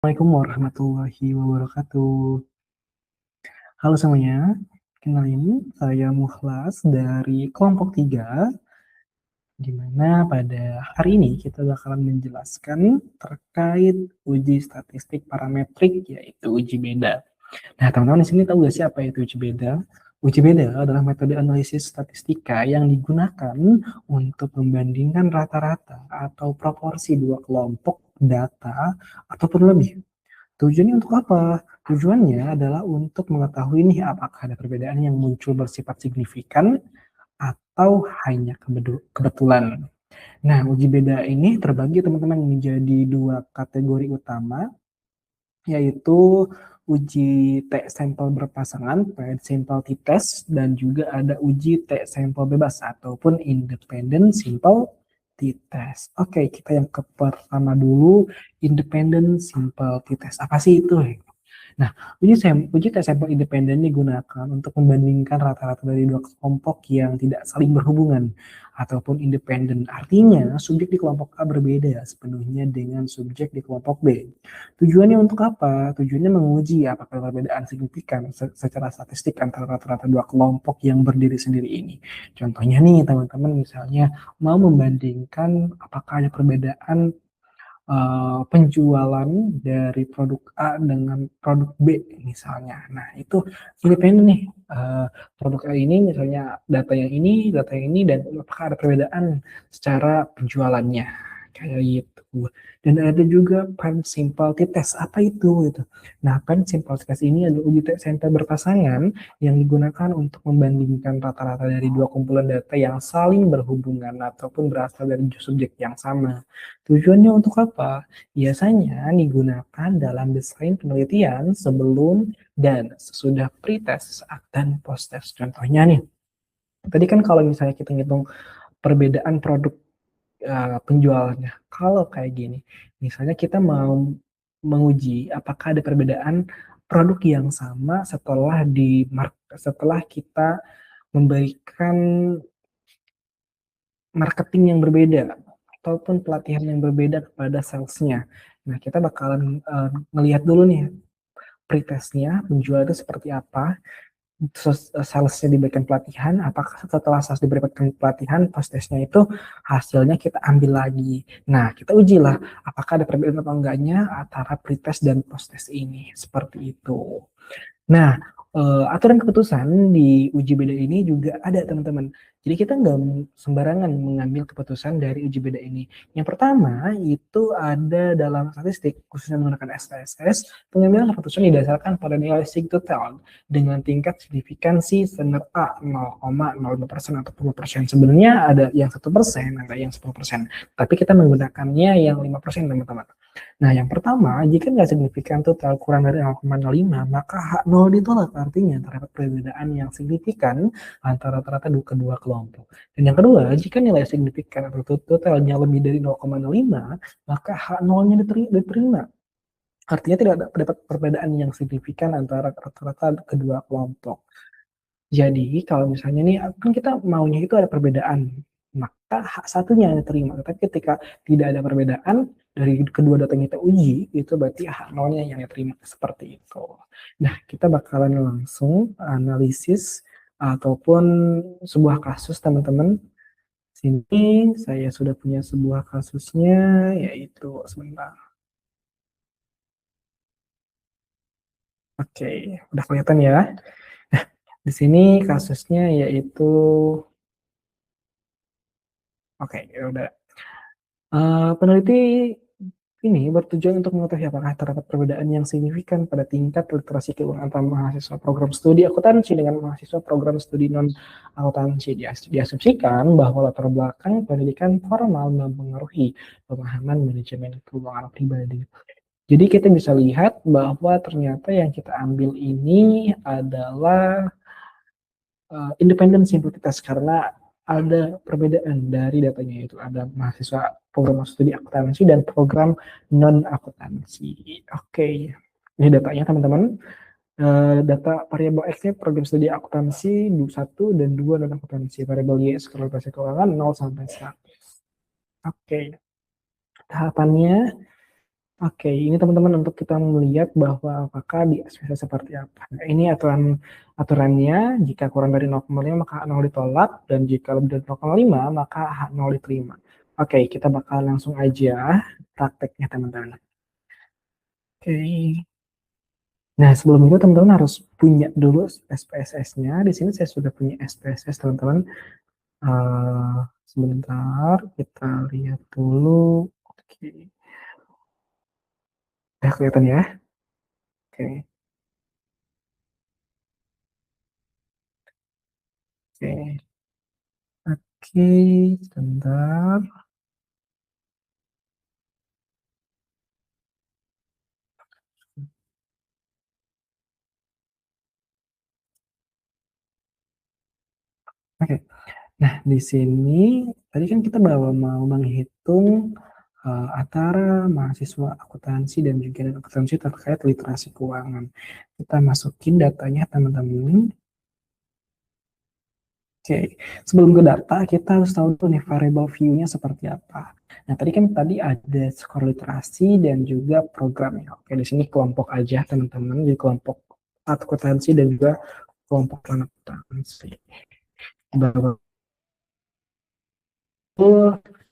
Assalamualaikum warahmatullahi wabarakatuh. Halo semuanya, kenalin saya Mukhlas dari kelompok 3, di mana pada hari ini kita bakalan menjelaskan terkait uji statistik parametrik, yaitu uji beda. Nah, teman-teman di sini tahu nggak sih apa itu uji beda? Uji beda adalah metode analisis statistika yang digunakan untuk membandingkan rata-rata atau proporsi dua kelompok data ataupun lebih. Tujuannya untuk apa? Tujuannya adalah untuk mengetahui nih apakah ada perbedaan yang muncul bersifat signifikan atau hanya kebetulan. Nah, uji beda ini terbagi teman-teman menjadi dua kategori utama, yaitu uji T sampel berpasangan, sample t-test, dan juga ada uji T sampel bebas ataupun independent simple t-test. Oke, kita yang ke pertama dulu, independent simple t-test. Apa sih itu? Nah, uji tes sampel independen digunakan untuk membandingkan rata-rata dari dua kelompok yang tidak saling berhubungan ataupun independen. Artinya, subjek di kelompok A berbeda sepenuhnya dengan subjek di kelompok B. Tujuannya untuk apa? Tujuannya menguji apakah perbedaan signifikan secara statistik antara rata-rata dua kelompok yang berdiri sendiri ini. Contohnya nih, teman-teman misalnya mau membandingkan apakah ada perbedaan penjualan dari produk A dengan produk B misalnya. Nah, itu independen nih. Produk A ini misalnya data yang ini, dan apakah ada perbedaan secara penjualannya. Kayak gitu. Dan ada juga pen simple t-test. Apa itu? Gitu. Nah, pen simple t-test ini adalah uji tes sampel berpasangan yang digunakan untuk membandingkan rata-rata dari dua kumpulan data yang saling berhubungan ataupun berasal dari subjek yang sama. Tujuannya untuk apa? Biasanya digunakan dalam desain penelitian sebelum dan sesudah pretest dan posttest. Contohnya nih, tadi kan kalau misalnya kita ngitung perbedaan produk penjualnya, kalau kayak gini, misalnya kita mau menguji apakah ada perbedaan produk yang sama setelah kita memberikan marketing yang berbeda ataupun pelatihan yang berbeda kepada salesnya. Nah, kita bakalan ngelihat dulu nih pretestnya penjual itu seperti apa, terus salesnya diberikan pelatihan, apakah setelah sales diberikan pelatihan, post-testnya itu hasilnya kita ambil lagi. Nah, kita ujilah apakah ada perbedaan atau enggaknya antara pretest dan post-test ini, seperti itu. Nah, aturan keputusan di uji beda ini juga ada, teman-teman. Jadi kita nggak sembarangan mengambil keputusan dari uji beda ini. Yang pertama itu ada dalam statistik, khususnya menggunakan SPSS, pengambilan keputusan didasarkan pada nilai sigtotal dengan tingkat signifikansi standar A 0,05% atau 10%. Sebenarnya ada yang 1%, ada yang 10%. Tapi kita menggunakannya yang 5%, teman-teman. Nah, yang pertama, jika nggak signifikan total kurang dari 0,05, maka H0 ditolak. Artinya terdapat perbedaan yang signifikan antara rata-rata kedua kelompok. Dan yang kedua, jika nilai signifikan atau totalnya lebih dari 0,05, maka H0-nya diterima. Artinya tidak ada perbedaan yang signifikan antara rata-rata kedua kelompok. Jadi kalau misalnya nih kan kita maunya itu ada perbedaan, maka hak satunya yang diterima. Tetapi ketika tidak ada perbedaan dari kedua data yang kita uji, itu berarti hak nolnya yang diterima, seperti itu. Nah, kita bakalan langsung analisis ataupun sebuah kasus, teman-teman. Sini saya sudah punya sebuah kasusnya, yaitu sebentar. Oke, udah kelihatan ya. Di sini kasusnya yaitu, oke, ya udah. Peneliti ini bertujuan untuk mengetahui apakah terdapat perbedaan yang signifikan pada tingkat literasi keuangan antara mahasiswa program studi akuntansi dengan mahasiswa program studi non-akuntansi. Diasumsikan bahwa latar belakang pendidikan formal mempengaruhi pemahaman manajemen keuangan pribadi. Jadi kita bisa lihat bahwa ternyata yang kita ambil ini adalah independen simplifitas karena ada perbedaan dari datanya, itu ada mahasiswa program studi akuntansi dan program non akuntansi. Oke, ini datanya, teman-teman. Data variabel X-nya program studi akuntansi 1 dan 2 non akuntansi, variabel Y skala keuangan 0 sampai 100. Oke, tahapannya Oke, ini teman-teman untuk kita melihat bahwa apakah di SPSS seperti apa. Nah, ini aturannya, jika kurang dari 0,5 maka 0 ditolak, dan jika lebih dari 0,5 maka 0 diterima. Oke, kita bakal langsung aja prakteknya teman-teman. Oke. Nah, sebelum itu teman-teman harus punya dulu SPSS-nya. Di sini saya sudah punya SPSS teman-teman. Sebentar, kita lihat dulu. Oke, udah kelihatan ya? Oke, oke. Oke, sebentar. Oke, nah di sini tadi kan kita mau menghitung antara mahasiswa akuntansi dan juga non akuntansi terkait literasi keuangan. Kita masukin datanya teman-teman. Oke, sebelum ke data, kita harus tahu dulu nih variable view-nya seperti apa. Nah, tadi ada skor literasi dan juga programnya. Oke, di sini kelompok aja teman-teman, di kelompok akuntansi dan juga kelompok non akuntansi. Bahwa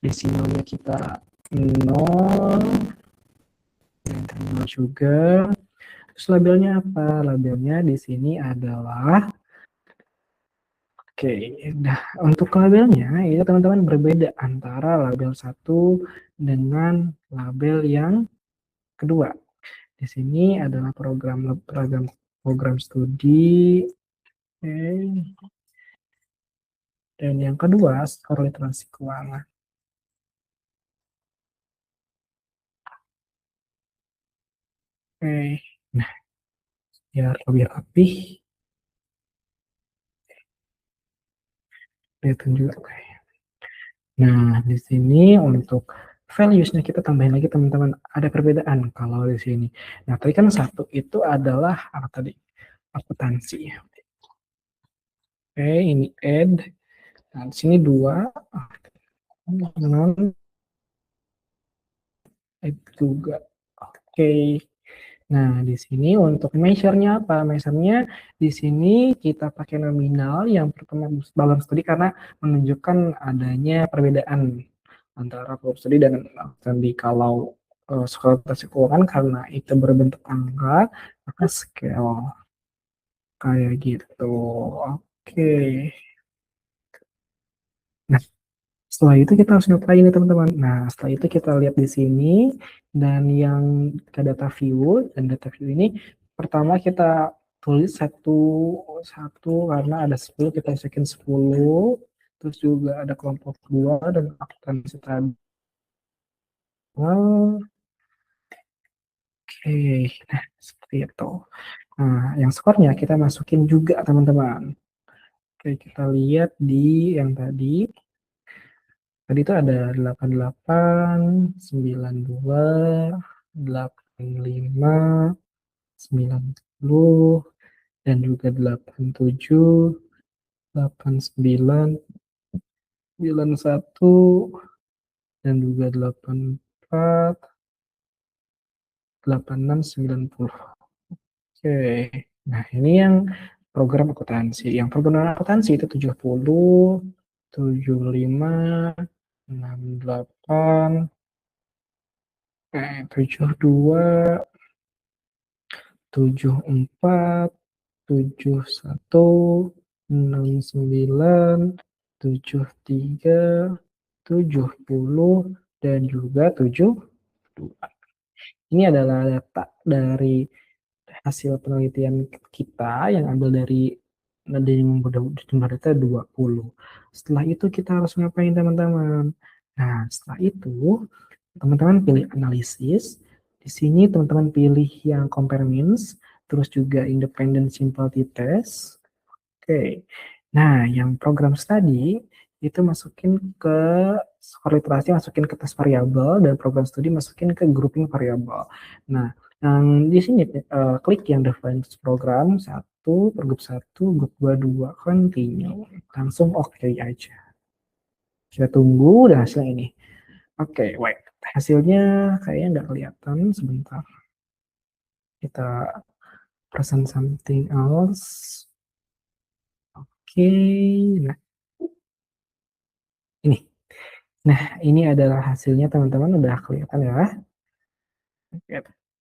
di sini kita 0 dan terima juga. Terus labelnya apa? Labelnya di sini adalah oke, nah untuk labelnya ya teman-teman berbeda antara label satu dengan label yang kedua. Di sini adalah program program studi, oke. Dan yang kedua skor literasi keuangan. Oke, nah biar lebih rapih, lihatin juga. Oke. Nah, di sini untuk values-nya kita tambahin lagi teman-teman. Ada perbedaan kalau di sini. Nah, tadi kan satu itu adalah apa tadi? Akuntansi. Oke, ini add. Nah, di sini dua. Non add juga. Oke. Nah, di sini untuk measure-nya apa? Measure-nya di sini kita pakai nominal yang pertama balance studi karena menunjukkan adanya perbedaan antara proof study dan studi. Kalau sekuritas keuangan karena itu berbentuk angka, maka scale kayak gitu. Oke. Nah, setelah itu kita harus ngapain nih teman-teman? Nah, setelah itu kita lihat di sini dan yang ke data view dan data view ini pertama kita tulis satu satu karena ada 10 kita masukin 10 terus juga ada kelompok dua dan akuntansi tadi. Oke, nah seperti itu. Nah, yang skornya kita masukin juga teman-teman. Oke, kita lihat di yang tadi. Tadi itu ada 88, 92, 85, 90, dan juga 87, 89, 91, dan juga 84, 86, 90. Oke, nah ini yang program akuntansi. Yang program akuntansi itu 70, 75, 68, 72, 74, 71, 69, 73, 70, dan juga 72. Ini adalah data dari hasil penelitian kita yang ambil dari jumlah data 20. Setelah itu kita harus ngapain teman-teman? Nah, setelah itu teman-teman pilih analisis. Di sini teman-teman pilih yang compare means, terus juga independent simple t-test. Oke. Nah, yang program study itu masukin ke skor literasi, masukin ke tes variabel, dan program studi masukin ke grouping variabel. Nah, yang di sini klik yang define program satu, per group satu, group dua dua, continue. Langsung oke aja. Kita tunggu dan hasilnya ini. Oke, wait. Hasilnya kayaknya nggak kelihatan, sebentar. Kita present something else. Oke, nah ini. Nah, ini adalah hasilnya teman-teman, udah kelihatan ya. Oke,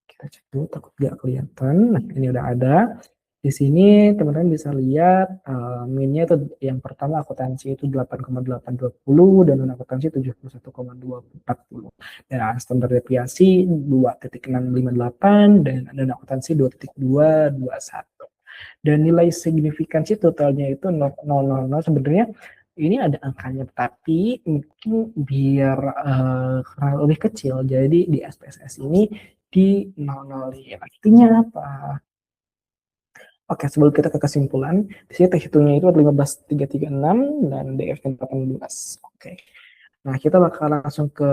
kita cek dulu takut nggak kelihatan. Nah, ini udah ada. Di sini teman-teman bisa lihat minnya itu yang pertama akuntansi itu 8,820 dan non akuntansi 71,240. Dan standar deviasi 2,658 dan non akuntansi 2,221. Dan nilai signifikansi totalnya itu 0,000. Sebenarnya ini ada angkanya, tapi mungkin biar lebih kecil, jadi di SPSS ini di 00. Artinya apa? Oke, sebelum kita ke kesimpulan, di sini terhitungnya itu ada 15,336 dan DF-nya 18. Oke. Nah, kita bakal langsung ke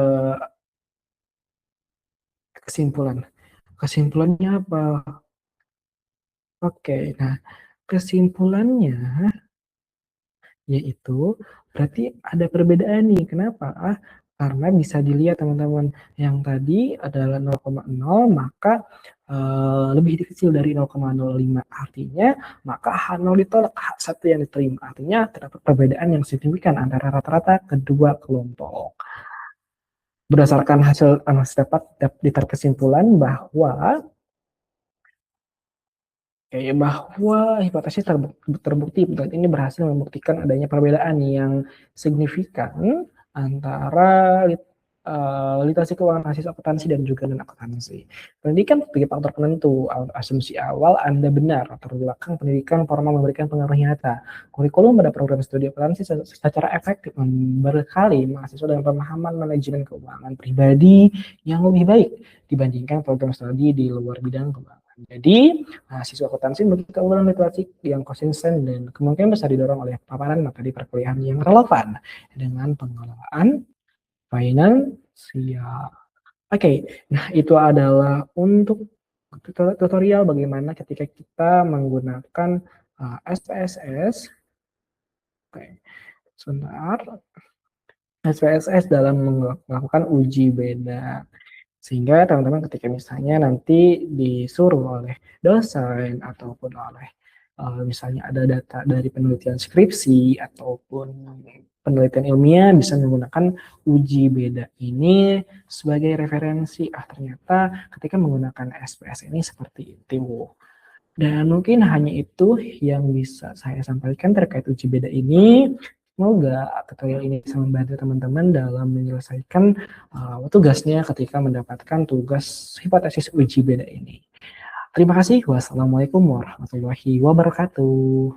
kesimpulan. Kesimpulannya apa? Oke, nah kesimpulannya yaitu berarti ada perbedaan nih. Kenapa? Karena bisa dilihat teman-teman, yang tadi adalah 0,0, maka lebih kecil dari 0,05. Artinya, maka H0 ditolak, H1 yang diterima. Artinya terdapat perbedaan yang signifikan antara rata-rata kedua kelompok. Berdasarkan hasil analisis dapat ditarik kesimpulan bahwa bahwa hipotesis terbukti dan ini berhasil membuktikan adanya perbedaan yang signifikan antara literasi keuangan mahasiswa akuntansi dan juga non akuntansi. Pendidikan sebagai faktor penentu. Asumsi awal Anda benar, latar belakang pendidikan formal memberikan pengaruh nyata. Kurikulum pada program studi akuntansi secara efektif berkali mahasiswa dengan pemahaman manajemen keuangan pribadi yang lebih baik dibandingkan program studi di luar bidang keuangan. Jadi, siswa akuntansi memiliki keunggulan literasi yang konsisten dan kemungkinan besar didorong oleh paparan materi perkuliahan yang relevan dengan pengelolaan finansial. Oke, nah itu adalah untuk tutorial bagaimana ketika kita menggunakan SPSS. Oke, sebentar. SPSS dalam melakukan uji beda. Sehingga teman-teman ketika misalnya nanti disuruh oleh dosen ataupun oleh misalnya ada data dari penelitian skripsi ataupun penelitian ilmiah bisa menggunakan uji beda ini sebagai referensi. Ternyata ketika menggunakan SPS ini seperti itu. Dan mungkin hanya itu yang bisa saya sampaikan terkait uji beda ini. Semoga tutorial ini bisa membantu teman-teman dalam menyelesaikan tugasnya ketika mendapatkan tugas hipotesis uji beda ini. Terima kasih. Wassalamualaikum warahmatullahi wabarakatuh.